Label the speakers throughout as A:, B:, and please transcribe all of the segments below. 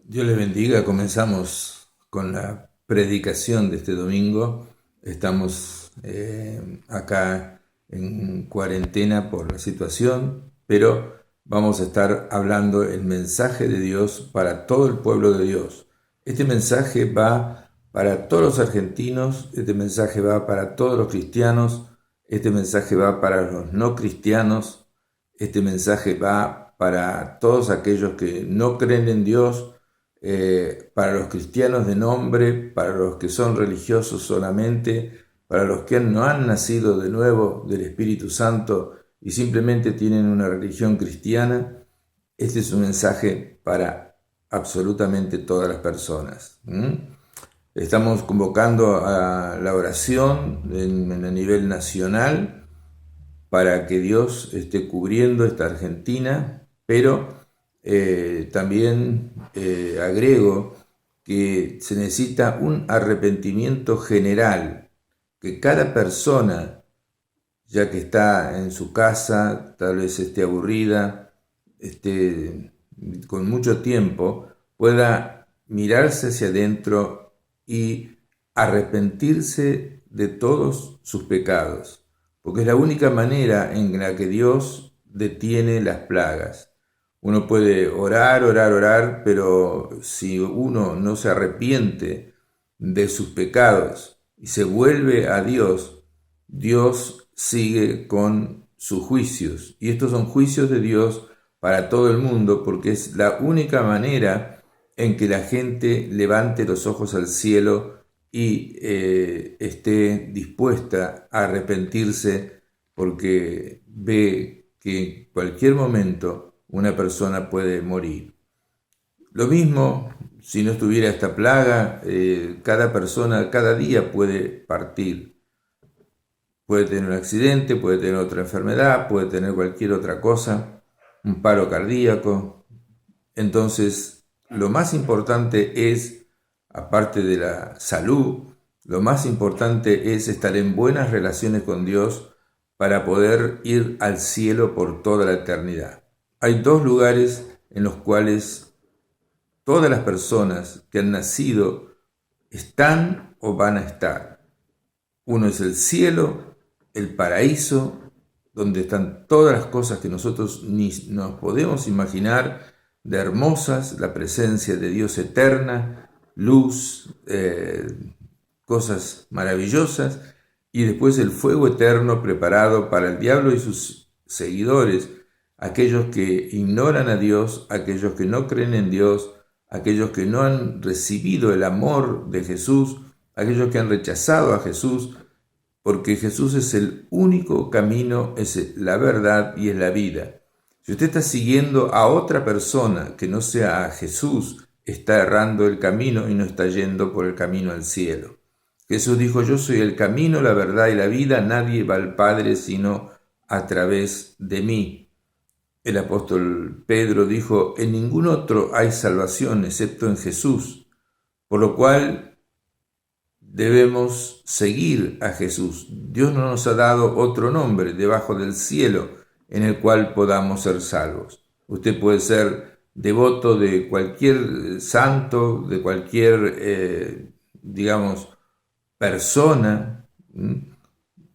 A: Dios les bendiga. Comenzamos con la predicación de este domingo. Estamos acá en cuarentena por la situación, pero vamos a estar hablando el mensaje de Dios para todo el pueblo de Dios. Este mensaje va para todos los argentinos, este mensaje va para todos los cristianos, este mensaje va para los no cristianos, este mensaje va para todos aquellos que no creen en Dios, para los cristianos de nombre, para los que son religiosos solamente, para los que no han nacido de nuevo del Espíritu Santo y simplemente tienen una religión cristiana. Este es un mensaje para absolutamente todas las personas. Estamos convocando a la oración a nivel nacional para que Dios esté cubriendo esta Argentina, pero también agrego que se necesita un arrepentimiento general, que cada persona, ya que está en su casa, tal vez esté aburrida, esté con mucho tiempo, pueda mirarse hacia adentro y arrepentirse de todos sus pecados, porque es la única manera en la que Dios detiene las plagas. Uno puede orar, orar, orar, pero si uno no se arrepiente de sus pecados y se vuelve a Dios, Dios sigue con sus juicios. Y estos son juicios de Dios para todo el mundo, porque es la única manera en que la gente levante los ojos al cielo y esté dispuesta a arrepentirse, porque ve que en cualquier momento una persona puede morir. Lo mismo, si no estuviera esta plaga, cada persona cada día puede partir. Puede tener un accidente, puede tener otra enfermedad, puede tener cualquier otra cosa, un paro cardíaco. Entonces, lo más importante es, aparte de la salud, lo más importante es estar en buenas relaciones con Dios para poder ir al cielo por toda la eternidad. Hay dos lugares en los cuales todas las personas que han nacido están o van a estar. Uno es el cielo, el paraíso, donde están todas las cosas que nosotros ni nos podemos imaginar de hermosas, la presencia de Dios eterna, luz, cosas maravillosas, y después el fuego eterno preparado para el diablo y sus seguidores, aquellos que ignoran a Dios, aquellos que no creen en Dios, aquellos que no han recibido el amor de Jesús, aquellos que han rechazado a Jesús, porque Jesús es el único camino, es la verdad y es la vida. Si usted está siguiendo a otra persona que no sea a Jesús, está errando el camino y no está yendo por el camino al cielo. Jesús dijo: yo soy el camino, la verdad y la vida, nadie va al Padre sino a través de mí. El apóstol Pedro dijo: en ningún otro hay salvación excepto en Jesús, por lo cual debemos seguir a Jesús. Dios no nos ha dado otro nombre debajo del cielo en el cual podamos ser salvos. Usted puede ser devoto de cualquier santo, de cualquier, persona.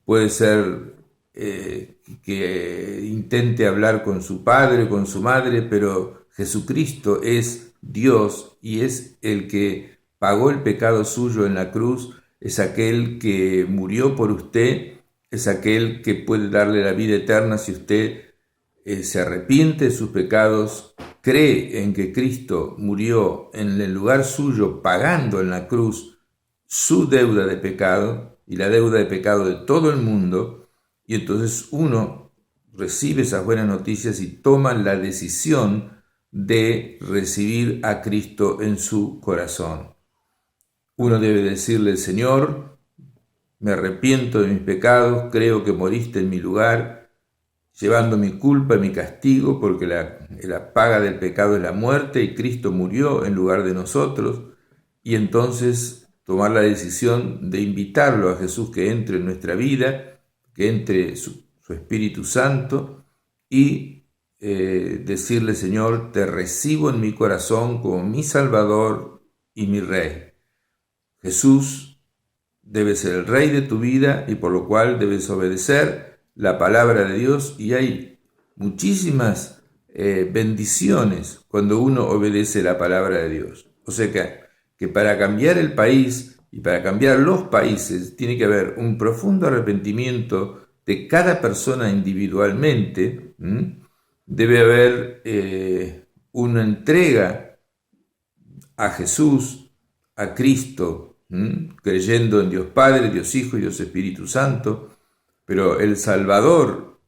A: Puede ser que intente hablar con su padre, con su madre, pero Jesucristo es Dios y es el que pagó el pecado suyo en la cruz, es aquel que murió por usted, es aquel que puede darle la vida eterna si usted se arrepiente de sus pecados, cree en que Cristo murió en el lugar suyo pagando en la cruz su deuda de pecado y la deuda de pecado de todo el mundo, y entonces uno recibe esas buenas noticias y toma la decisión de recibir a Cristo en su corazón. Uno debe decirle: Señor, me arrepiento de mis pecados, creo que moriste en mi lugar, llevando mi culpa y mi castigo, porque la paga del pecado es la muerte y Cristo murió en lugar de nosotros, y entonces tomar la decisión de invitarlo a Jesús que entre en nuestra vida, que entre su Espíritu Santo y decirle: Señor, te recibo en mi corazón como mi Salvador y mi Rey. Jesús debe ser el Rey de tu vida y por lo cual debes obedecer la palabra de Dios, y hay muchísimas bendiciones cuando uno obedece la palabra de Dios. O sea que para cambiar el país y para cambiar los países tiene que haber un profundo arrepentimiento de cada persona individualmente. Debe haber una entrega a Jesús, a Cristo, creyendo en Dios Padre, Dios Hijo y Dios Espíritu Santo, pero el Salvador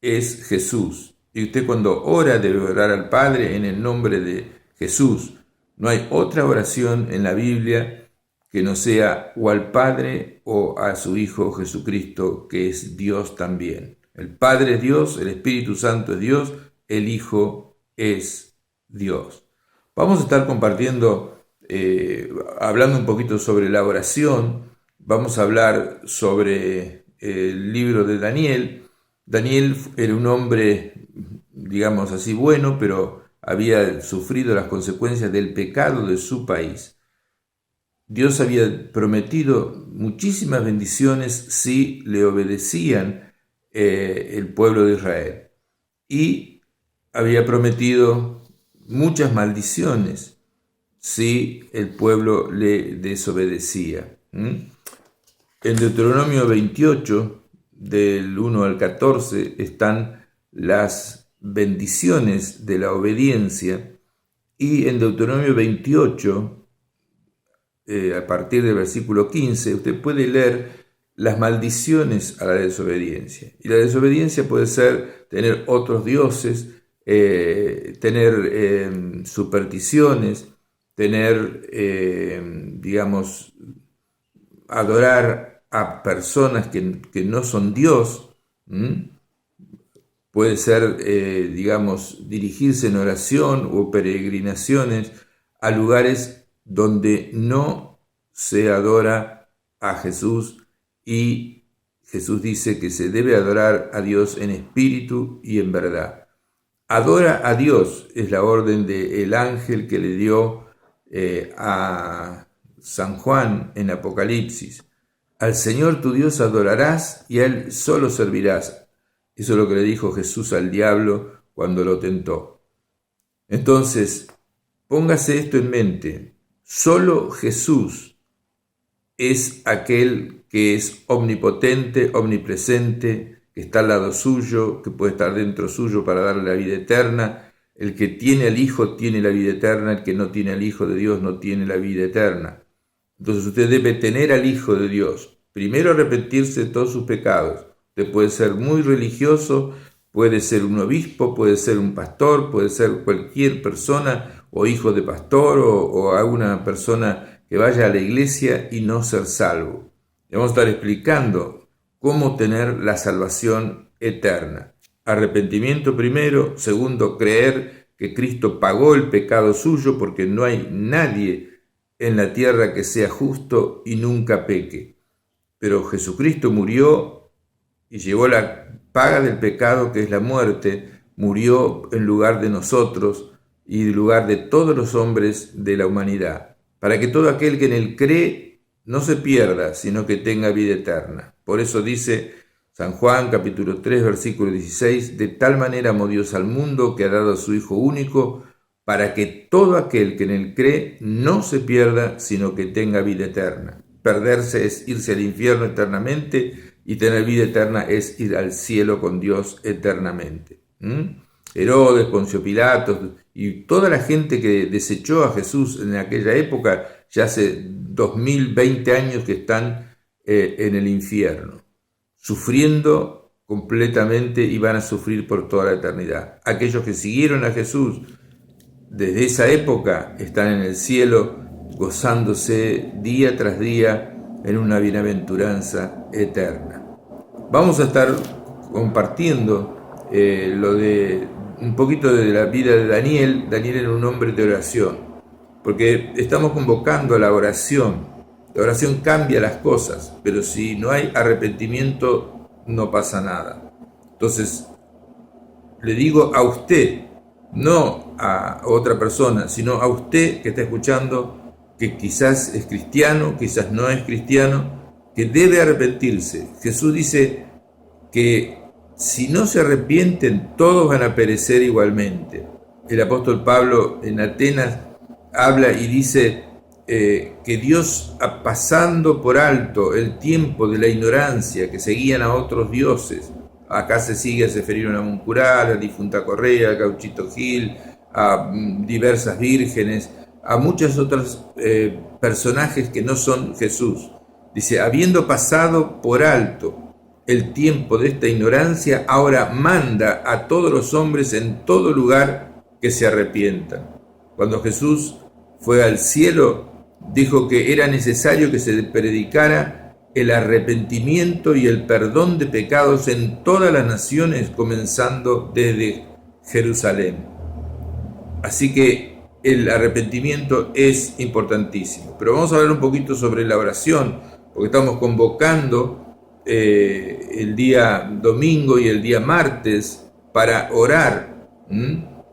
A: es Jesús. Y usted, cuando ora, debe orar al Padre en el nombre de Jesús. No hay otra oración en la Biblia que no sea o al Padre o a su Hijo Jesucristo, que es Dios también. El Padre es Dios, el Espíritu Santo es Dios, el Hijo es Dios. Vamos a estar compartiendo, hablando un poquito sobre la oración. Vamos a hablar sobre el libro de Daniel. Daniel era un hombre, digamos así, bueno, pero había sufrido las consecuencias del pecado de su país. Dios había prometido muchísimas bendiciones si le obedecían el pueblo de Israel, y había prometido muchas maldiciones si el pueblo le desobedecía. En Deuteronomio 28, del 1 al 14, están las bendiciones de la obediencia, y en Deuteronomio 28, a partir del versículo 15, usted puede leer las maldiciones a la desobediencia. Y la desobediencia puede ser tener otros dioses, tener supersticiones, tener, digamos, adorar a personas que no son Dios. Puede ser, digamos, dirigirse en oración o peregrinaciones a lugares donde no se adora a Jesús, y Jesús dice que se debe adorar a Dios en espíritu y en verdad. Adora a Dios es la orden del ángel que le dio a San Juan en Apocalipsis. Al Señor tu Dios adorarás y a Él solo servirás. Eso es lo que le dijo Jesús al diablo cuando lo tentó. Entonces, póngase esto en mente. Solo Jesús es aquel que es omnipotente, omnipresente, que está al lado suyo, que puede estar dentro suyo para darle la vida eterna. El que tiene al Hijo tiene la vida eterna, el que no tiene al Hijo de Dios no tiene la vida eterna. Entonces usted debe tener al Hijo de Dios. Primero, arrepentirse de todos sus pecados. Usted puede ser muy religioso, puede ser un obispo, puede ser un pastor, puede ser cualquier persona, o hijo de pastor, o alguna persona que vaya a la iglesia y no ser salvo. Vamos a estar explicando cómo tener la salvación eterna. Arrepentimiento primero. Segundo, creer que Cristo pagó el pecado suyo, porque no hay nadie en la tierra que sea justo y nunca peque. Pero Jesucristo murió y llevó la paga del pecado, que es la muerte. Murió en lugar de nosotros y en lugar de todos los hombres de la humanidad, para que todo aquel que en él cree no se pierda, sino que tenga vida eterna. Por eso dice San Juan, capítulo 3, versículo 16, de tal manera amó Dios al mundo que ha dado a su Hijo único, para que todo aquel que en él cree no se pierda, sino que tenga vida eterna. Perderse es irse al infierno eternamente, y tener vida eterna es ir al cielo con Dios eternamente. Herodes, Poncio Pilatos y toda la gente que desechó a Jesús en aquella época, ya hace 2020 años que están en el infierno, sufriendo completamente, y van a sufrir por toda la eternidad. Aquellos que siguieron a Jesús desde esa época están en el cielo, gozándose día tras día en una bienaventuranza eterna. Vamos a estar compartiendo lo de un poquito de la vida de Daniel. Daniel era un hombre de oración, porque estamos convocando a la oración. La oración cambia las cosas, pero si no hay arrepentimiento no pasa nada. Entonces, le digo a usted, no a otra persona, sino a usted que está escuchando, que quizás es cristiano, quizás no es cristiano, que debe arrepentirse. Jesús dice que si no se arrepienten, todos van a perecer igualmente. El apóstol Pablo en Atenas habla y dice que Dios, pasando por alto el tiempo de la ignorancia, que seguían a otros dioses, acá se sigue a Seferino Namuncurá, a la difunta Correa, a Gauchito Gil, a diversas vírgenes, a muchos otros personajes que no son Jesús. Dice, habiendo pasado por alto el tiempo de esta ignorancia, ahora manda a todos los hombres en todo lugar que se arrepientan. Cuando Jesús fue al cielo, dijo que era necesario que se predicara el arrepentimiento y el perdón de pecados en todas las naciones, comenzando desde Jerusalén. Así que el arrepentimiento es importantísimo. Pero vamos a hablar un poquito sobre la oración, porque estamos convocando el día domingo y el día martes para orar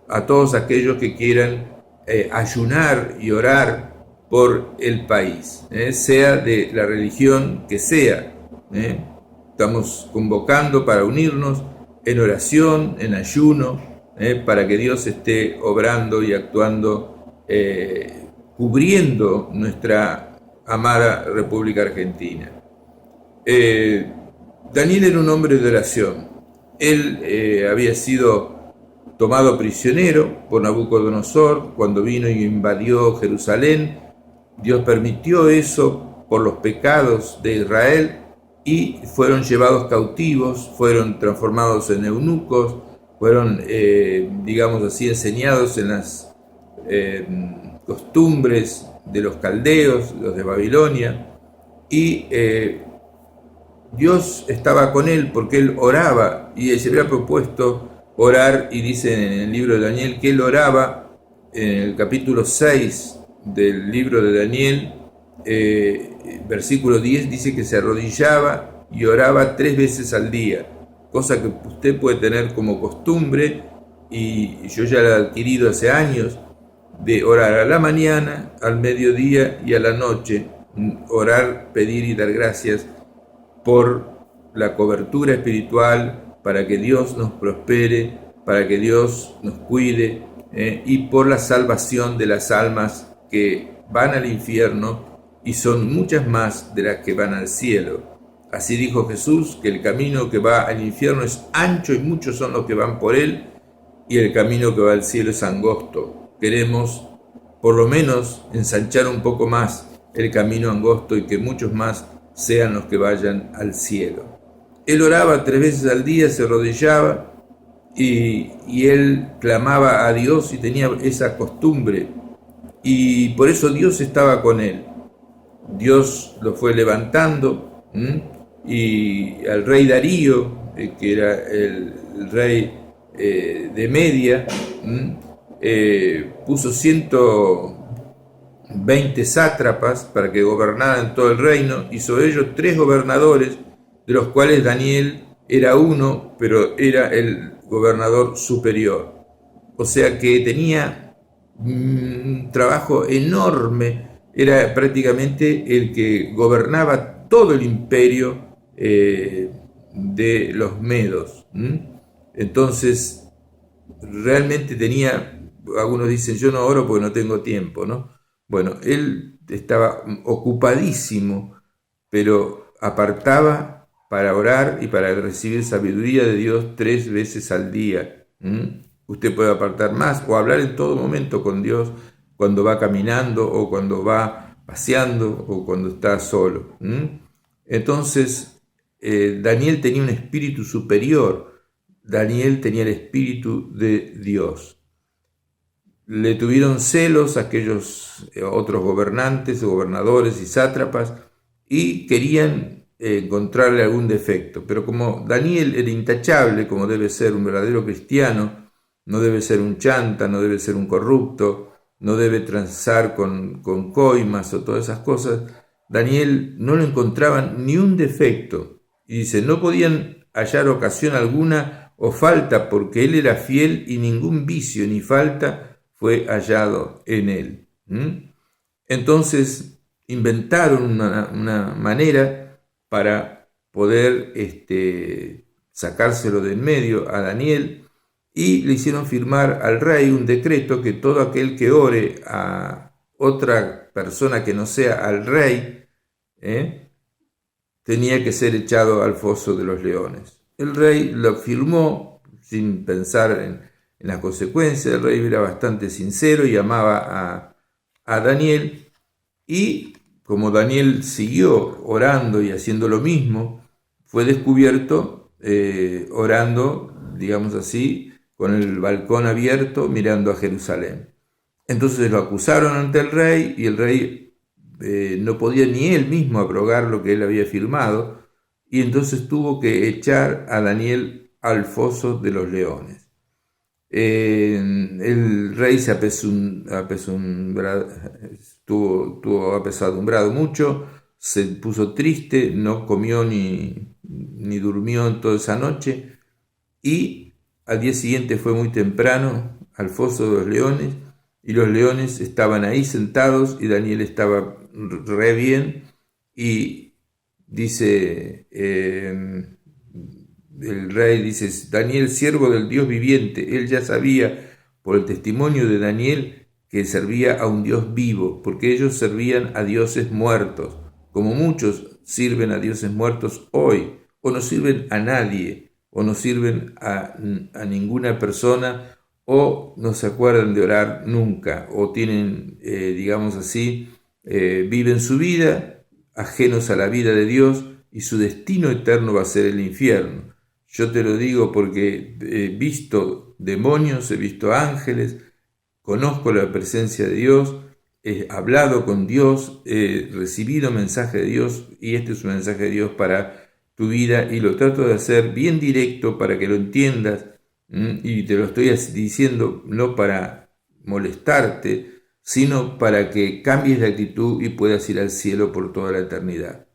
A: a todos aquellos que quieran ayunar y orar por el país, sea de la religión que sea. Estamos convocando para unirnos en oración, en ayuno, para que Dios esté obrando y actuando, cubriendo nuestra amada República Argentina. Daniel era un hombre de oración. Él había sido tomado prisionero por Nabucodonosor cuando vino y invadió Jerusalén. Dios permitió eso por los pecados de Israel y fueron llevados cautivos, fueron transformados en eunucos, fueron, digamos así, enseñados en las costumbres de los caldeos, los de Babilonia, y Dios estaba con él porque él oraba y se había propuesto orar, y dice en el libro de Daniel que él oraba en el capítulo 6 del libro de Daniel, versículo 10, dice que se arrodillaba y oraba 3 veces al día, cosa que usted puede tener como costumbre, y yo ya la he adquirido hace años, de orar a la mañana, al mediodía y a la noche, orar, pedir y dar gracias por la cobertura espiritual, para que Dios nos prospere, para que Dios nos cuide, y por la salvación de las almas que van al infierno, y son muchas más de las que van al cielo. Así dijo Jesús, que el camino que va al infierno es ancho y muchos son los que van por él, y el camino que va al cielo es angosto. Queremos por lo menos ensanchar un poco más el camino angosto y que muchos más sean los que vayan al cielo. Él oraba 3 veces al día, se arrodillaba y él clamaba a Dios y tenía esa costumbre, y por eso Dios estaba con él. Dios lo fue levantando, y al rey Darío, que era el rey de Media, puso 120 sátrapas para que gobernaran todo el reino, y sobre ellos 3 gobernadores, de los cuales Daniel era uno, pero era el gobernador superior. O sea que tenía un trabajo enorme, era prácticamente el que gobernaba todo el imperio de los medos. Entonces, realmente tenía, algunos dicen, yo no oro porque no tengo tiempo, ¿no? Bueno, él estaba ocupadísimo, pero apartaba para orar y para recibir sabiduría de Dios 3 veces al día. Usted puede apartar más o hablar en todo momento con Dios, cuando va caminando o cuando va paseando o cuando está solo. Entonces, Daniel tenía un espíritu superior. Daniel tenía el espíritu de Dios. Le tuvieron celos aquellos otros gobernantes, gobernadores y sátrapas, y querían encontrarle algún defecto. Pero como Daniel era intachable, como debe ser un verdadero cristiano, no debe ser un chanta, no debe ser un corrupto, no debe transar con coimas o todas esas cosas, Daniel no le encontraban ni un defecto. Y dice, no podían hallar ocasión alguna o falta, porque él era fiel y ningún vicio ni falta fue hallado en él. Entonces inventaron una manera para poder sacárselo de en medio a Daniel, y le hicieron firmar al rey un decreto que todo aquel que ore a otra persona que no sea al rey, tenía que ser echado al foso de los leones. El rey lo firmó sin pensar en las consecuencias. El rey era bastante sincero y amaba a Daniel, y como Daniel siguió orando y haciendo lo mismo, fue descubierto orando, digamos así, con el balcón abierto mirando a Jerusalén. Entonces lo acusaron ante el rey, y el rey no podía ni él mismo abrogar lo que él había firmado, y entonces tuvo que echar a Daniel al foso de los leones. El rey se estuvo apesadumbrado mucho, se puso triste, no comió ni durmió en toda esa noche, y al día siguiente fue muy temprano al foso de los leones, y los leones estaban ahí sentados, y Daniel estaba re bien, y dice, el rey dice: Daniel, siervo del Dios viviente. Él ya sabía por el testimonio de Daniel que servía a un Dios vivo, porque ellos servían a dioses muertos, como muchos sirven a dioses muertos hoy, o no sirven a nadie, o no sirven a ninguna persona, o no se acuerdan de orar nunca, o tienen, digamos así, viven su vida ajenos a la vida de Dios, y su destino eterno va a ser el infierno. Yo te lo digo porque he visto demonios, he visto ángeles, conozco la presencia de Dios, he hablado con Dios, he recibido mensaje de Dios, y este es un mensaje de Dios para tu vida, y lo trato de hacer bien directo para que lo entiendas, y te lo estoy diciendo no para molestarte, sino para que cambies de actitud y puedas ir al cielo por toda la eternidad.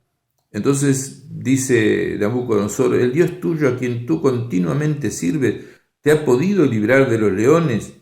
A: Entonces dice Nabucodonosor: el Dios tuyo, a quien tú continuamente sirves, ¿te ha podido librar de los leones?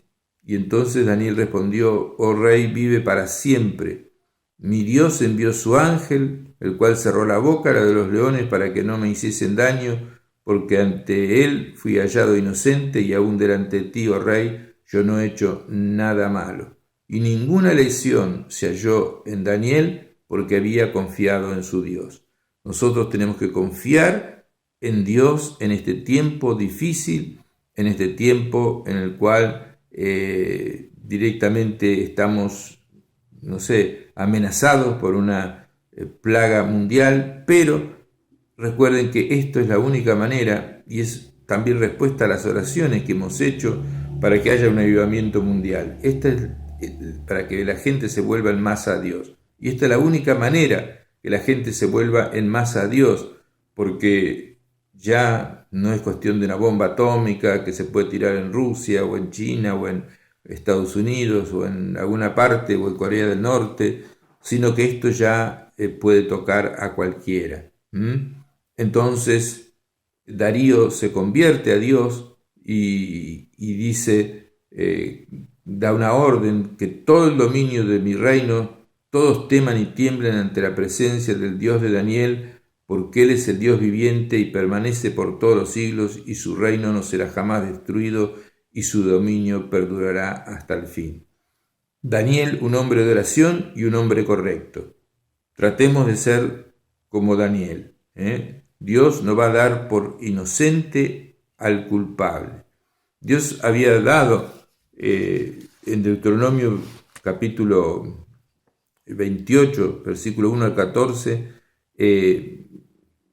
A: Y entonces Daniel respondió: oh rey, vive para siempre. Mi Dios envió su ángel, el cual cerró la boca a la de los leones para que no me hiciesen daño, porque ante él fui hallado inocente, y aún delante de ti, oh rey, yo no he hecho nada malo. Y ninguna lesión se halló en Daniel, porque había confiado en su Dios. Nosotros tenemos que confiar en Dios en este tiempo difícil, en este tiempo en el cual directamente estamos, amenazados por una plaga mundial, pero recuerden que esto es la única manera, y es también respuesta a las oraciones que hemos hecho para que haya un avivamiento mundial. Esta es para que la gente se vuelva en masa a Dios. Y esta es la única manera que la gente se vuelva en masa a Dios, porque ya no es cuestión de una bomba atómica que se puede tirar en Rusia o en China o en Estados Unidos o en alguna parte o en Corea del Norte, sino que esto ya puede tocar a cualquiera. Entonces Darío se convierte a Dios y dice, da una orden: que todo el dominio de mi reino, todos teman y tiemblen ante la presencia del Dios de Daniel, porque Él es el Dios viviente y permanece por todos los siglos, y su reino no será jamás destruido, y su dominio perdurará hasta el fin. Daniel, un hombre de oración y un hombre correcto. Tratemos de ser como Daniel. Dios no va a dar por inocente al culpable. Dios había dado en Deuteronomio capítulo 28, versículo 1 al 14,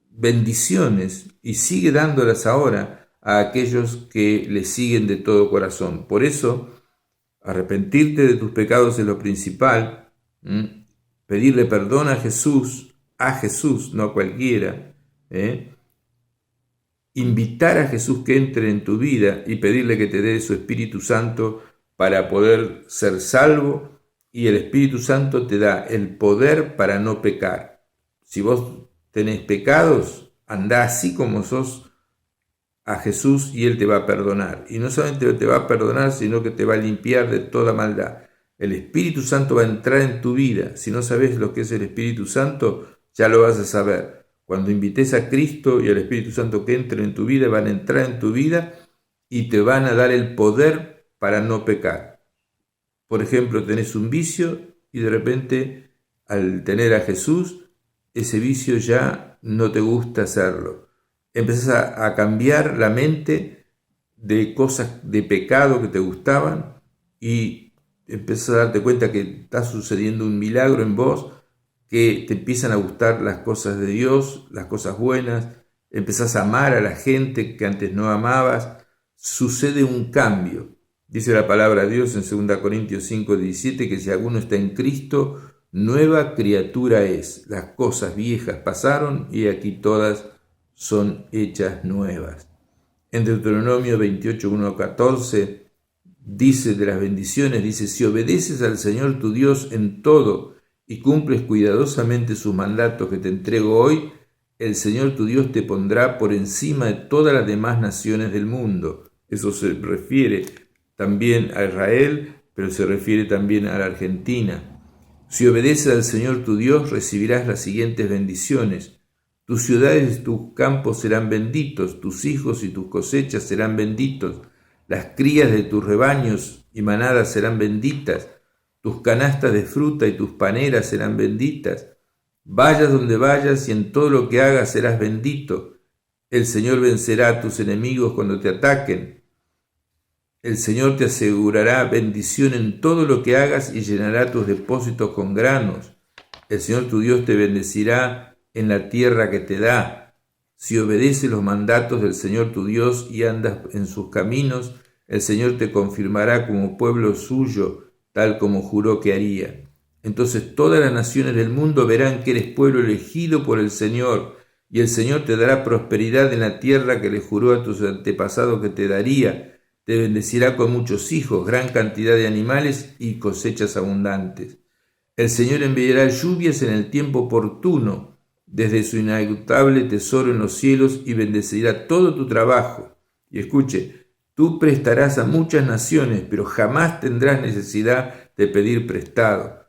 A: bendiciones, y sigue dándolas ahora a aquellos que le siguen de todo corazón. Por eso, arrepentirte de tus pecados es lo principal, pedirle perdón a Jesús, no a cualquiera, invitar a Jesús que entre en tu vida y pedirle que te dé su Espíritu Santo para poder ser salvo, y el Espíritu Santo te da el poder para no pecar. Si vos tenés pecados, andá así como sos, a Jesús y Él te va a perdonar. Y no solamente te va a perdonar, sino que te va a limpiar de toda maldad. El Espíritu Santo va a entrar en tu vida. Si no sabes lo que es el Espíritu Santo, ya lo vas a saber. Cuando invites a Cristo y al Espíritu Santo que entre en tu vida, van a entrar en tu vida y te van a dar el poder para no pecar. Por ejemplo, tenés un vicio y de repente, al tener a Jesús, ese vicio ya no te gusta hacerlo. Empezás a cambiar la mente de cosas de pecado que te gustaban y empezás a darte cuenta que está sucediendo un milagro en vos, que te empiezan a gustar las cosas de Dios, las cosas buenas, empezás a amar a la gente que antes no amabas, sucede un cambio. Dice la palabra de Dios en 2 Corintios 5:17 que si alguno está en Cristo, nueva criatura es. Las cosas viejas pasaron y aquí todas son hechas nuevas. En Deuteronomio 28:1-14 dice de las bendiciones, dice, si obedeces al Señor tu Dios en todo y cumples cuidadosamente sus mandatos que te entrego hoy, el Señor tu Dios te pondrá por encima de todas las demás naciones del mundo. Eso se refiere también a Israel, pero se refiere también a la Argentina. Si obedeces al Señor tu Dios, recibirás las siguientes bendiciones. Tus ciudades y tus campos serán benditos, tus hijos y tus cosechas serán benditos, las crías de tus rebaños y manadas serán benditas, tus canastas de fruta y tus paneras serán benditas. Vayas donde vayas y en todo lo que hagas serás bendito. El Señor vencerá a tus enemigos cuando te ataquen. El Señor te asegurará bendición en todo lo que hagas y llenará tus depósitos con granos. El Señor tu Dios te bendecirá en la tierra que te da. Si obedeces los mandatos del Señor tu Dios y andas en sus caminos, el Señor te confirmará como pueblo suyo, tal como juró que haría. Entonces todas las naciones del mundo verán que eres pueblo elegido por el Señor, y el Señor te dará prosperidad en la tierra que le juró a tus antepasados que te daría. Te bendecirá con muchos hijos, gran cantidad de animales y cosechas abundantes. El Señor enviará lluvias en el tiempo oportuno, desde su inagotable tesoro en los cielos, y bendecirá todo tu trabajo. Y escuche, tú prestarás a muchas naciones, pero jamás tendrás necesidad de pedir prestado.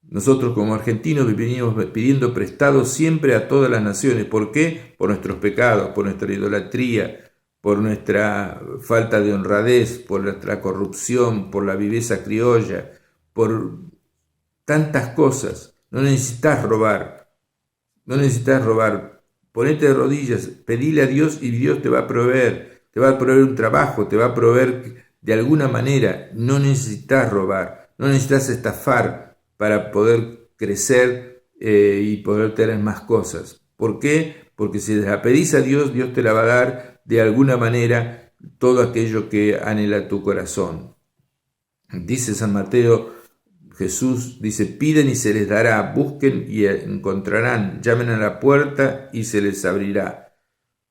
A: Nosotros como argentinos venimos pidiendo prestado siempre a todas las naciones. ¿Por qué? Por nuestros pecados, por nuestra idolatría, por nuestra falta de honradez, por nuestra corrupción, por la viveza criolla, por tantas cosas. No necesitas robar, ponete de rodillas, pedile a Dios y Dios te va a proveer un trabajo, te va a proveer de alguna manera. No necesitas robar, no necesitas estafar para poder crecer y poder tener más cosas. ¿Por qué? Porque si la pedís a Dios, Dios te la va a dar de alguna manera todo aquello que anhela tu corazón. Dice San Mateo, Jesús dice, piden y se les dará, busquen y encontrarán, llamen a la puerta y se les abrirá.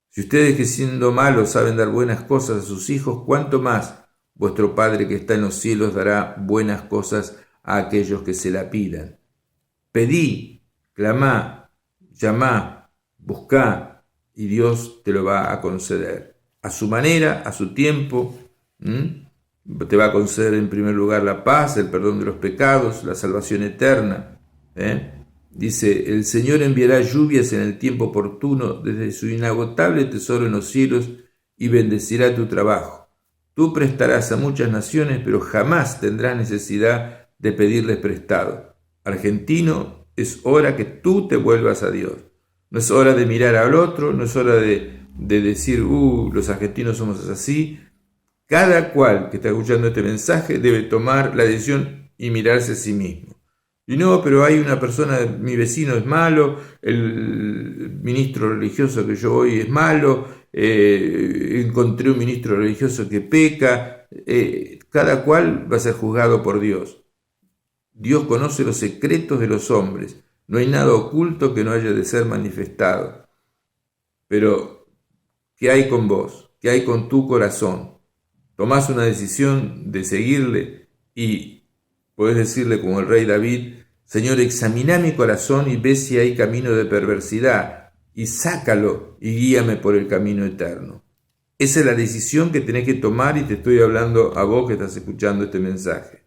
A: Si ustedes que siendo malos saben dar buenas cosas a sus hijos, ¿cuánto más vuestro Padre que está en los cielos dará buenas cosas a aquellos que se la pidan? Pedí, clamá, llamá, buscá, y Dios te lo va a conceder. A su manera, a su tiempo. Te va a conceder en primer lugar la paz, el perdón de los pecados, la salvación eterna. Dice, el Señor enviará lluvias en el tiempo oportuno desde su inagotable tesoro en los cielos y bendecirá tu trabajo. Tú prestarás a muchas naciones, pero jamás tendrás necesidad de pedirles prestado. Argentino, es hora que tú te vuelvas a Dios. No es hora de mirar al otro, no es hora de decir, los argentinos somos así. Cada cual que está escuchando este mensaje debe tomar la decisión y mirarse a sí mismo. Y no, pero hay una persona, mi vecino es malo, el ministro religioso que yo voy es malo, encontré un ministro religioso que peca. Cada cual va a ser juzgado por Dios. Dios conoce los secretos de los hombres. No hay nada oculto que no haya de ser manifestado. Pero, ¿qué hay con vos? ¿Qué hay con tu corazón? Tomás una decisión de seguirle y podés decirle como el rey David, Señor, examina mi corazón y ve si hay camino de perversidad y sácalo y guíame por el camino eterno. Esa es la decisión que tenés que tomar y te estoy hablando a vos que estás escuchando este mensaje.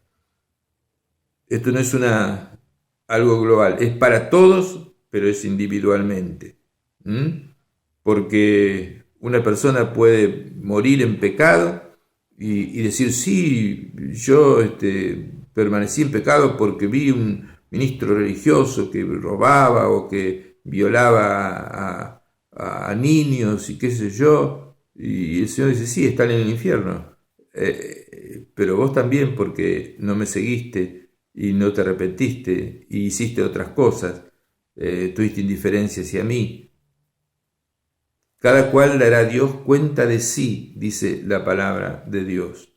A: Esto no es algo global, es para todos, pero es individualmente. Porque una persona puede morir en pecado y decir, sí, yo permanecí en pecado porque vi un ministro religioso que robaba o que violaba a niños y qué sé yo, y el Señor dice, sí, están en el infierno, pero vos también porque no me seguiste y no te arrepentiste y hiciste otras cosas, tuviste indiferencia hacia mí. Cada cual dará a Dios cuenta de sí, dice la palabra de Dios.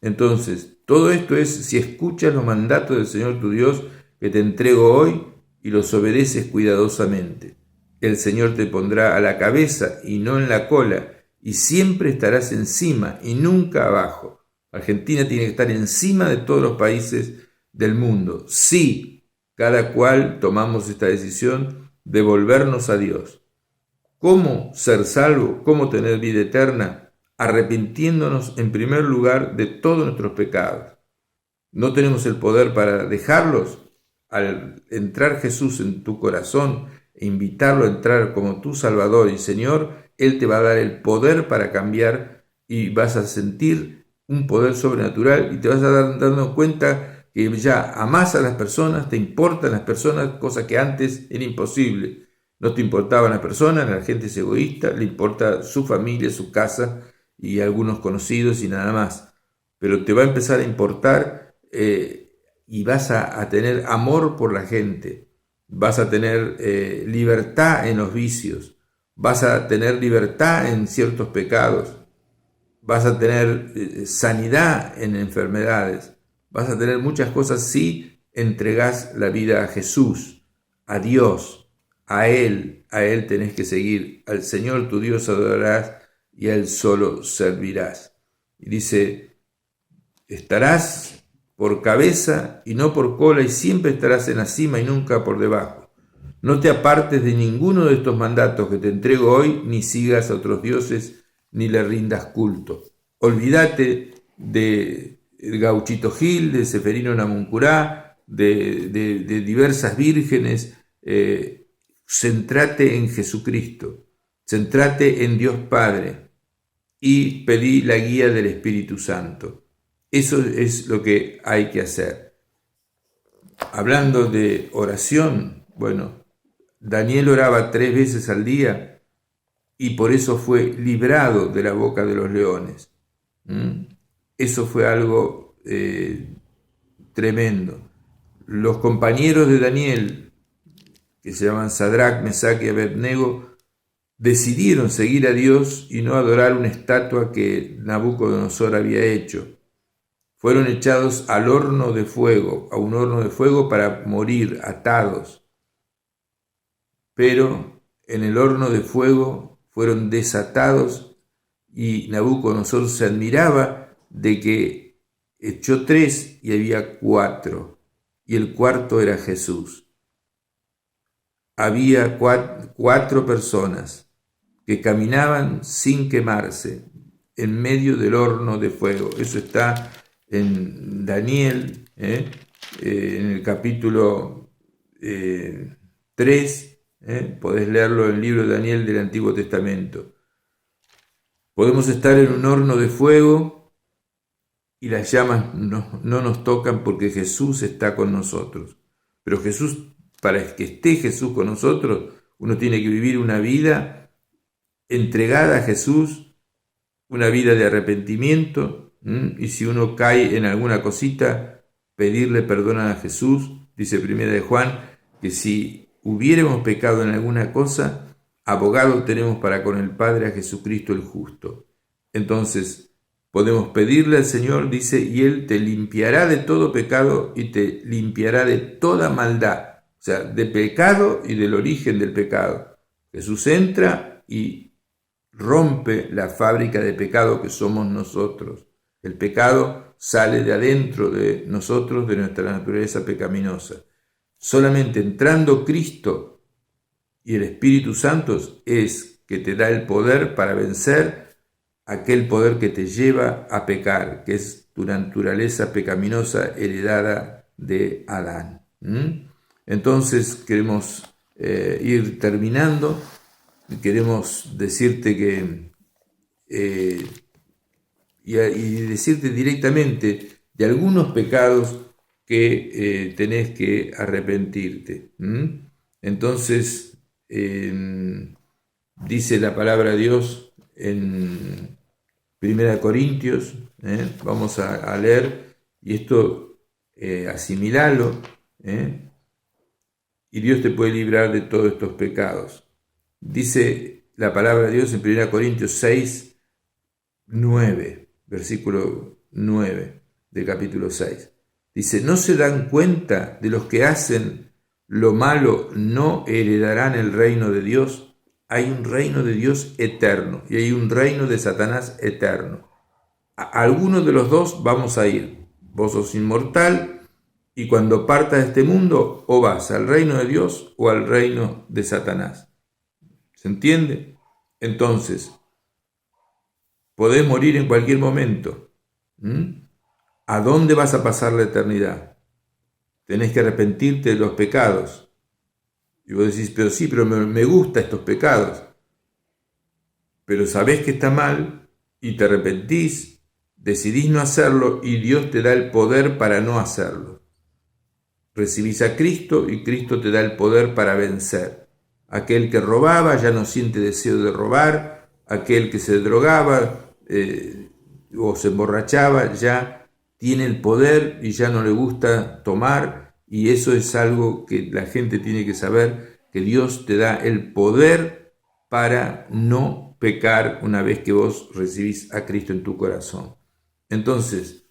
A: Entonces, todo esto es si escuchas los mandatos del Señor tu Dios que te entrego hoy y los obedeces cuidadosamente. El Señor te pondrá a la cabeza y no en la cola, y siempre estarás encima y nunca abajo. Argentina tiene que estar encima de todos los países del mundo. Sí, cada cual tomamos esta decisión de volvernos a Dios. ¿Cómo ser salvo? ¿Cómo tener vida eterna? Arrepintiéndonos en primer lugar de todos nuestros pecados. ¿No tenemos el poder para dejarlos? Al entrar Jesús en tu corazón e invitarlo a entrar como tu Salvador y Señor, Él te va a dar el poder para cambiar y vas a sentir un poder sobrenatural y te vas a dar dando cuenta que ya amás a las personas, te importan las personas, cosa que antes era imposible. No te importaban las personas, la gente es egoísta, le importa su familia, su casa y algunos conocidos y nada más. Pero te va a empezar a importar y vas a tener amor por la gente, vas a tener libertad en los vicios, vas a tener libertad en ciertos pecados, vas a tener sanidad en enfermedades, vas a tener muchas cosas si entregás la vida a Jesús, a Dios. A Él tenés que seguir, al Señor tu Dios adorarás y a Él solo servirás. Y dice, estarás por cabeza y no por cola y siempre estarás en la cima y nunca por debajo. No te apartes de ninguno de estos mandatos que te entrego hoy, ni sigas a otros dioses, ni le rindas culto. Olvídate de Gauchito Gil, de Seferino Namuncurá, de diversas vírgenes, Centrate en Jesucristo, centrate en Dios Padre y pedí la guía del Espíritu Santo. Eso es lo que hay que hacer. Hablando de oración, bueno, Daniel oraba 3 veces al día y por eso fue librado de la boca de los leones. Eso fue algo tremendo. Los compañeros de Daniel, que se llaman Sadrach, Mesach y Abednego, decidieron seguir a Dios y no adorar una estatua que Nabucodonosor había hecho. Fueron echados al horno de fuego, a un horno de fuego para morir atados. Pero en el horno de fuego fueron desatados y Nabucodonosor se admiraba de que echó 3 y había 4, y el cuarto era Jesús. Había 4 personas que caminaban sin quemarse en medio del horno de fuego. Eso está en Daniel, en el capítulo 3, podés leerlo en el libro de Daniel del Antiguo Testamento. Podemos estar en un horno de fuego y las llamas no nos tocan porque Jesús está con nosotros. Pero para que esté Jesús con nosotros, uno tiene que vivir una vida entregada a Jesús, una vida de arrepentimiento, y si uno cae en alguna cosita, pedirle perdón a Jesús. Dice 1 de Juan que si hubiéramos pecado en alguna cosa, abogado tenemos para con el Padre a Jesucristo el justo. Entonces podemos pedirle al Señor, dice, y Él te limpiará de todo pecado y te limpiará de toda maldad. O sea, de pecado y del origen del pecado. Jesús entra y rompe la fábrica de pecado que somos nosotros. El pecado sale de adentro de nosotros, de nuestra naturaleza pecaminosa. Solamente entrando Cristo y el Espíritu Santo es que te da el poder para vencer aquel poder que te lleva a pecar, que es tu naturaleza pecaminosa heredada de Adán. Entonces queremos ir terminando. Queremos decirte que y decirte directamente de algunos pecados que tenés que arrepentirte. Entonces dice la palabra de Dios en 1 Corintios, vamos a leer, y esto asimilalo, y Dios te puede librar de todos estos pecados. Dice la palabra de Dios en 1 Corintios 6, 9, versículo 9 del capítulo 6. Dice, ¿no se dan cuenta de los que hacen lo malo no heredarán el reino de Dios? Hay un reino de Dios eterno y hay un reino de Satanás eterno. A alguno de los dos vamos a ir. Vos sos inmortal y cuando partas de este mundo o vas al reino de Dios o al reino de Satanás. ¿Se entiende? Entonces, podés morir en cualquier momento. ¿A dónde vas a pasar la eternidad? Tenés que arrepentirte de los pecados. Y vos decís, pero me gustan estos pecados. Pero sabés que está mal y te arrepentís, decidís no hacerlo y Dios te da el poder para no hacerlo. Recibís a Cristo y Cristo te da el poder para vencer. Aquel que robaba ya no siente deseo de robar, aquel que se drogaba o se emborrachaba ya tiene el poder y ya no le gusta tomar, y eso es algo que la gente tiene que saber, que Dios te da el poder para no pecar una vez que vos recibís a Cristo en tu corazón. Entonces,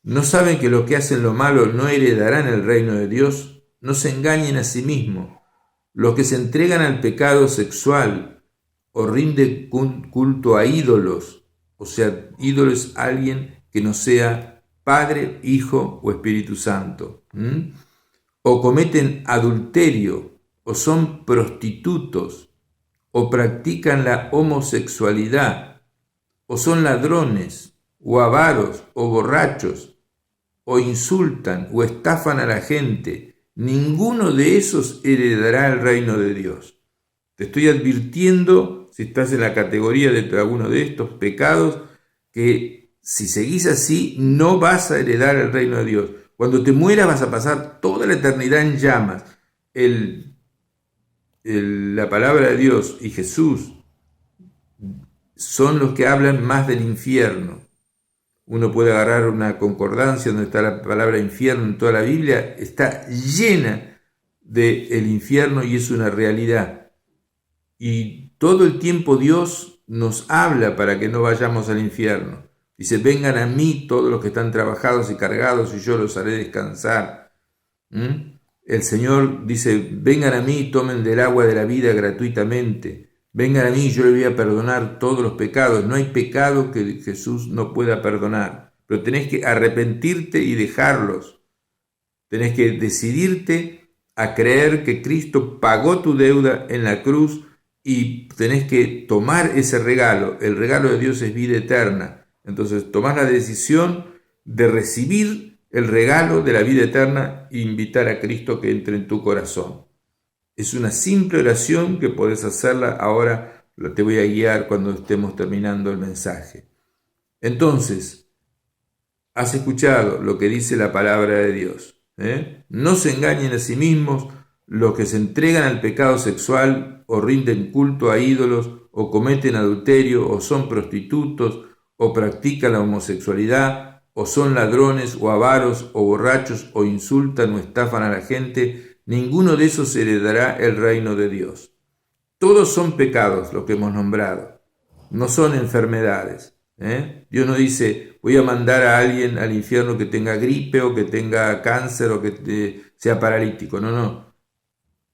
A: ¿no saben que los que hacen lo malo no heredarán el reino de Dios? No se engañen a sí mismos. Los que se entregan al pecado sexual o rinden culto a ídolos, o sea, ídolo es alguien que no sea Padre, Hijo o Espíritu Santo, o cometen adulterio, o son prostitutos, o practican la homosexualidad, o son ladrones, o avaros, o borrachos, o insultan, o estafan a la gente, ninguno de esos heredará el reino de Dios. Te estoy advirtiendo, si estás en la categoría de alguno de estos pecados, que si seguís así no vas a heredar el reino de Dios. Cuando te mueras vas a pasar toda la eternidad en llamas. La palabra de Dios y Jesús son los que hablan más del infierno. Uno puede agarrar una concordancia donde está la palabra infierno en toda la Biblia, está llena del infierno y es una realidad. Y todo el tiempo Dios nos habla para que no vayamos al infierno. Dice, vengan a mí todos los que están trabajados y cargados y yo los haré descansar. El Señor dice, vengan a mí y tomen del agua de la vida gratuitamente. Vengan a mí y yo les voy a perdonar todos los pecados. No hay pecado que Jesús no pueda perdonar. Pero tenés que arrepentirte y dejarlos. Tenés que decidirte a creer que Cristo pagó tu deuda en la cruz y tenés que tomar ese regalo. El regalo de Dios es vida eterna. Entonces tomás la decisión de recibir el regalo de la vida eterna e invitar a Cristo que entre en tu corazón. Es una simple oración que podés hacerla ahora, te voy a guiar cuando estemos terminando el mensaje. Entonces, has escuchado lo que dice la palabra de Dios. No se engañen a sí mismos, los que se entregan al pecado sexual o rinden culto a ídolos o cometen adulterio o son prostitutos o practican la homosexualidad o son ladrones o avaros o borrachos o insultan o estafan a la gente, ninguno de esos heredará el reino de Dios. Todos son pecados los que hemos nombrado, no son enfermedades. Dios no dice, voy a mandar a alguien al infierno que tenga gripe o que tenga cáncer o que sea paralítico. No.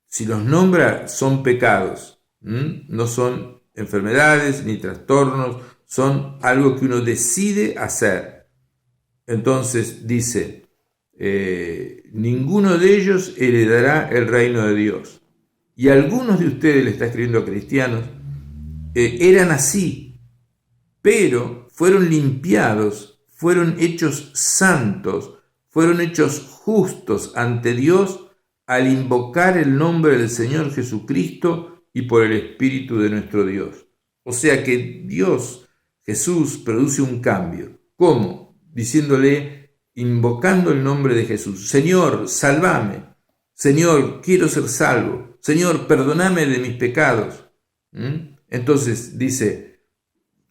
A: Si los nombra, son pecados, no son enfermedades ni trastornos, son algo que uno decide hacer. Entonces dice, ninguno de ellos heredará el reino de Dios. Y algunos de ustedes, le está escribiendo a cristianos, eran así. pero fueron limpiados, fueron hechos santos, fueron hechos justos ante Dios al invocar el nombre del Señor Jesucristo y por el Espíritu de nuestro Dios. O sea que Dios, Jesús, produce un cambio. ¿Cómo? Diciéndole, invocando el nombre de Jesús: Señor, sálvame. Señor, quiero ser salvo. Señor, perdóname de mis pecados. Entonces dice,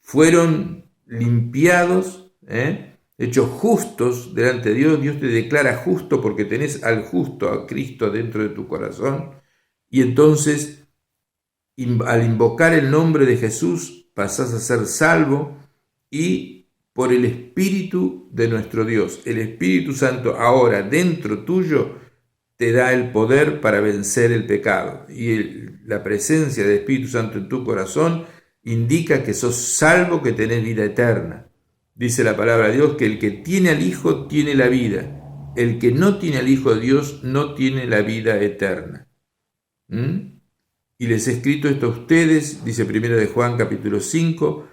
A: fueron limpiados, hechos justos delante de Dios. Dios te declara justo porque tenés al justo, a Cristo, dentro de tu corazón. Y entonces, al invocar el nombre de Jesús, pasás a ser salvo, y por el Espíritu de nuestro Dios, el Espíritu Santo ahora dentro tuyo, te da el poder para vencer el pecado. Y la presencia del Espíritu Santo en tu corazón indica que sos salvo, que tenés vida eterna. Dice la palabra de Dios que el que tiene al Hijo tiene la vida. El que no tiene al Hijo de Dios no tiene la vida eterna. Y les he escrito esto a ustedes, dice 1 de Juan capítulo 5,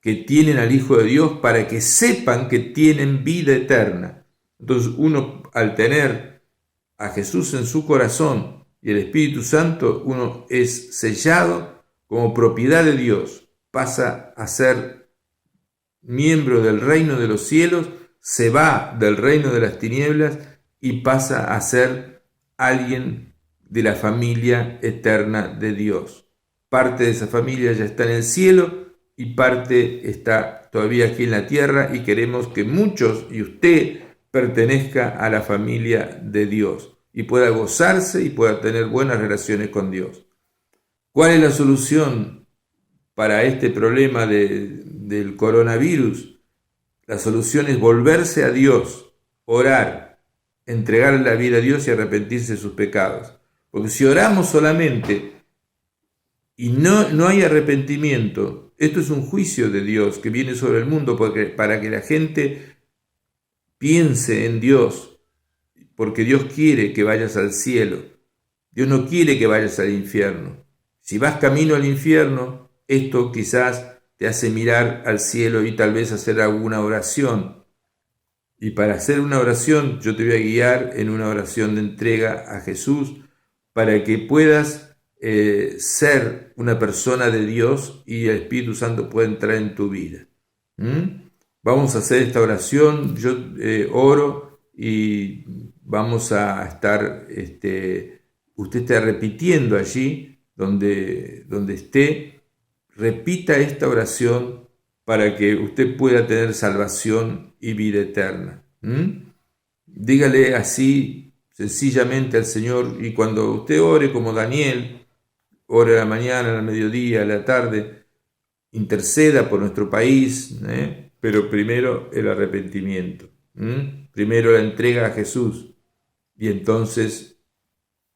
A: que tienen al Hijo de Dios para que sepan que tienen vida eterna. Entonces uno, al tener a Jesús en su corazón y el Espíritu Santo, uno es sellado como propiedad de Dios, pasa a ser miembro del reino de los cielos, se va del reino de las tinieblas y pasa a ser alguien de la familia eterna de Dios. Parte de esa familia ya está en el cielo y parte está todavía aquí en la tierra, y queremos que muchos, y usted, pertenezca a la familia de Dios y pueda gozarse y pueda tener buenas relaciones con Dios. ¿Cuál es la solución para este problema del coronavirus? La solución es volverse a Dios, orar, entregarle la vida a Dios y arrepentirse de sus pecados. Porque si oramos solamente y no hay arrepentimiento, esto es un juicio de Dios que viene sobre el mundo para que la gente piense en Dios, porque Dios quiere que vayas al cielo. Dios no quiere que vayas al infierno. Si vas camino al infierno, esto quizás te hace mirar al cielo y tal vez hacer alguna oración. Y para hacer una oración, yo te voy a guiar en una oración de entrega a Jesús para que puedas ser una persona de Dios y el Espíritu Santo pueda entrar en tu vida. Vamos a hacer esta oración. Yo oro y vamos a estar, usted está repitiendo allí donde esté, repita esta oración para que usted pueda tener salvación y vida eterna. Dígale así sencillamente al Señor, y cuando usted ore como Daniel, ore a la mañana, al mediodía, a la tarde, interceda por nuestro país, pero primero el arrepentimiento, primero la entrega a Jesús. Y entonces,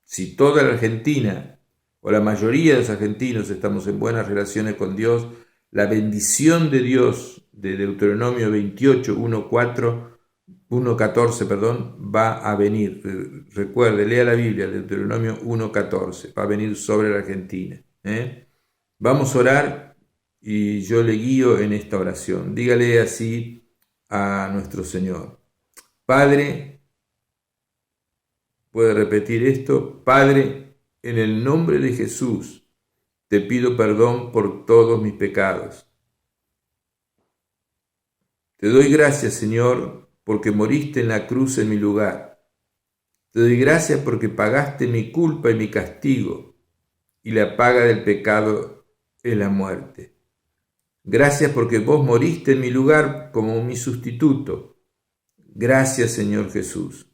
A: si toda la Argentina o la mayoría de los argentinos estamos en buenas relaciones con Dios, la bendición de Dios de Deuteronomio 28, 1:14, va a venir. Recuerde, lea la Biblia, Deuteronomio 1:14, va a venir sobre la Argentina. Vamos a orar y yo le guío en esta oración. Dígale así a nuestro Señor: Padre, puede repetir esto: Padre, en el nombre de Jesús, te pido perdón por todos mis pecados. Te doy gracias, Señor, porque moriste en la cruz en mi lugar. Te doy gracias porque pagaste mi culpa y mi castigo, y la paga del pecado es la muerte. Gracias porque vos moriste en mi lugar como mi sustituto. Gracias, Señor Jesús.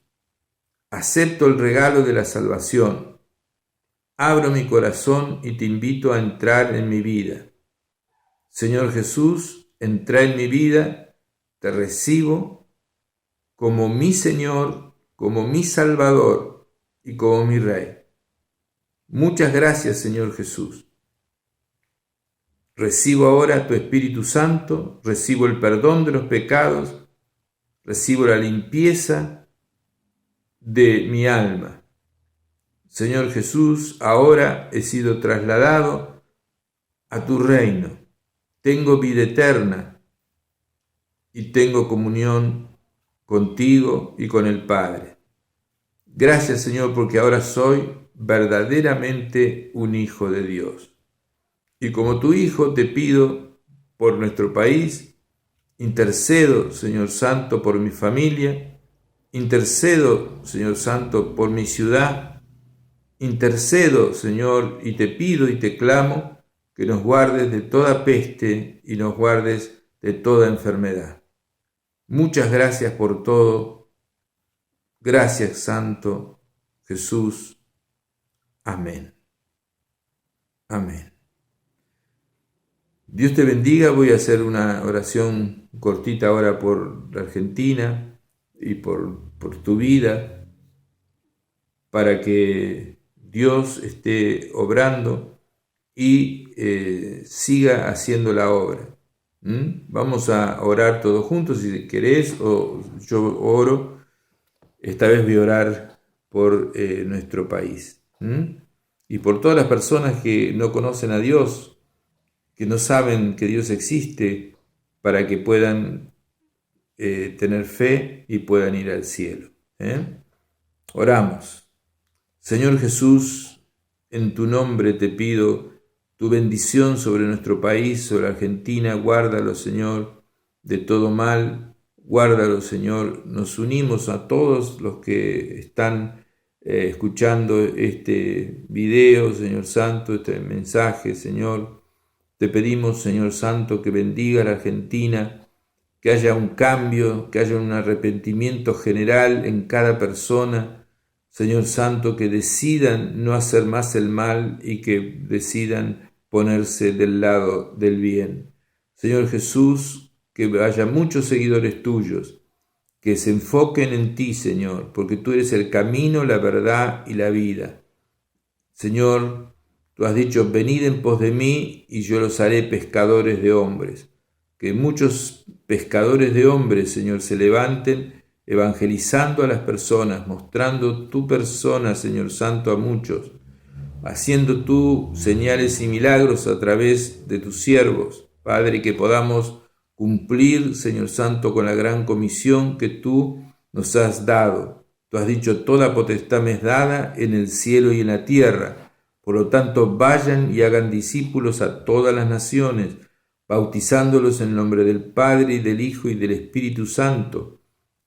A: Acepto el regalo de la salvación. Abro mi corazón y te invito a entrar en mi vida. Señor Jesús, entra en mi vida, te recibo como mi Señor, como mi Salvador y como mi Rey. Muchas gracias, Señor Jesús. Recibo ahora tu Espíritu Santo, recibo el perdón de los pecados, recibo la limpieza de mi alma. Señor Jesús, ahora he sido trasladado a tu reino. tengo vida eterna y tengo comunión contigo y con el Padre. Gracias, Señor, porque ahora soy verdaderamente un hijo de Dios. Y como tu hijo te pido por nuestro país, intercedo, Señor Santo, por mi familia, intercedo, Señor Santo, por mi ciudad, intercedo, Señor, y te pido y te clamo que nos guardes de toda peste y nos guardes de toda enfermedad. Muchas gracias por todo. Gracias, Santo Jesús. Amén. Amén. Dios te bendiga. Voy a hacer una oración cortita ahora por la Argentina y por tu vida, para que Dios esté obrando y siga haciendo la obra. Vamos a orar todos juntos, si querés, o yo oro. Esta vez voy a orar por nuestro país. Y por todas las personas que no conocen a Dios, que no saben que Dios existe, para que puedan tener fe y puedan ir al cielo. Oramos. Señor Jesús, en tu nombre te pido tu bendición sobre nuestro país, sobre Argentina. Guárdalo, Señor, de todo mal. Guárdalo, Señor. Nos unimos a todos los que están escuchando este video, Señor Santo, este mensaje, Señor. Te pedimos, Señor Santo, que bendiga a la Argentina, que haya un cambio, que haya un arrepentimiento general en cada persona. Señor Santo, que decidan no hacer más el mal y que decidan ponerse del lado del bien. Señor Jesús, que haya muchos seguidores tuyos, que se enfoquen en ti, Señor, porque tú eres el camino, la verdad y la vida. Señor, tú has dicho, venid en pos de mí y yo los haré pescadores de hombres. Que muchos pescadores de hombres, Señor, se levanten evangelizando a las personas, mostrando tu persona, Señor Santo, a muchos, haciendo tú señales y milagros a través de tus siervos, Padre, que podamos cumplir, Señor Santo, con la gran comisión que tú nos has dado. Tú has dicho, toda potestad me es dada en el cielo y en la tierra. Por lo tanto, vayan y hagan discípulos a todas las naciones, bautizándolos en el nombre del Padre y del Hijo y del Espíritu Santo,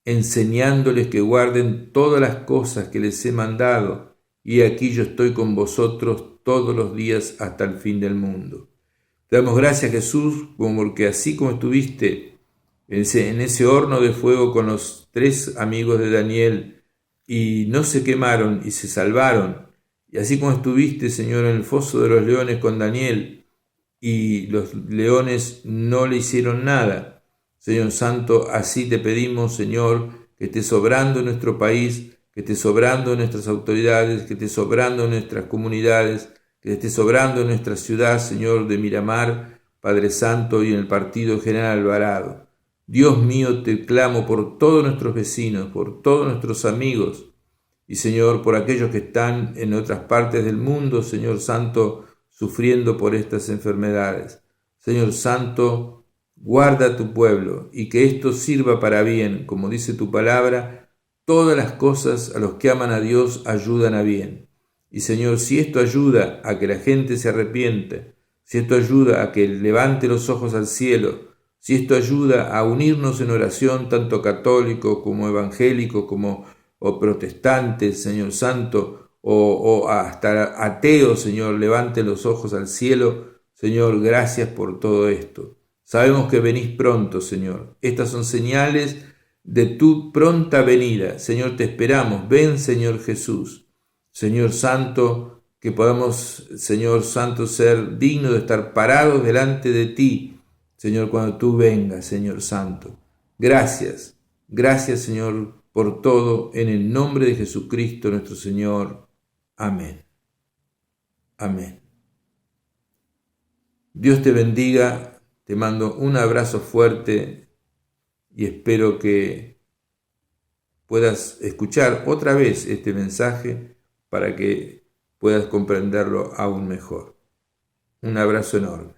A: enseñándoles que guarden todas las cosas que les he mandado, y aquí yo estoy con vosotros todos los días hasta el fin del mundo. Te damos gracias, Jesús, porque así como estuviste en ese horno de fuego con los 3 amigos de Daniel y no se quemaron y se salvaron, y así como estuviste, Señor, en el foso de los leones con Daniel y los leones no le hicieron nada, Señor Santo, así te pedimos, Señor, que esté sobrando en nuestro país, que esté sobrando en nuestras autoridades, que esté sobrando en nuestras comunidades, que esté sobrando en nuestra ciudad, Señor, de Miramar, Padre Santo, y en el partido General Alvarado. Dios mío, te clamo por todos nuestros vecinos, por todos nuestros amigos, y Señor, por aquellos que están en otras partes del mundo, Señor Santo, sufriendo por estas enfermedades. Señor Santo, guarda a tu pueblo y que esto sirva para bien, como dice tu palabra, todas las cosas a los que aman a Dios ayudan a bien. Y Señor, si esto ayuda a que la gente se arrepiente, si esto ayuda a que levante los ojos al cielo, si esto ayuda a unirnos en oración, tanto católicos como evangélicos, o protestantes, Señor Santo, o hasta ateos, Señor, levante los ojos al cielo. Señor, gracias por todo esto. Sabemos que venís pronto, Señor. Estas son señales de tu pronta venida. Señor, te esperamos. Ven, Señor Jesús. Señor Santo, que podamos, Señor Santo, ser dignos de estar parados delante de ti, Señor, cuando tú vengas, Señor Santo. Gracias. Gracias, Señor, por todo, en el nombre de Jesucristo nuestro Señor. Amén. Amén. Dios te bendiga. Te mando un abrazo fuerte y espero que puedas escuchar otra vez este mensaje para que puedas comprenderlo aún mejor. Un abrazo enorme.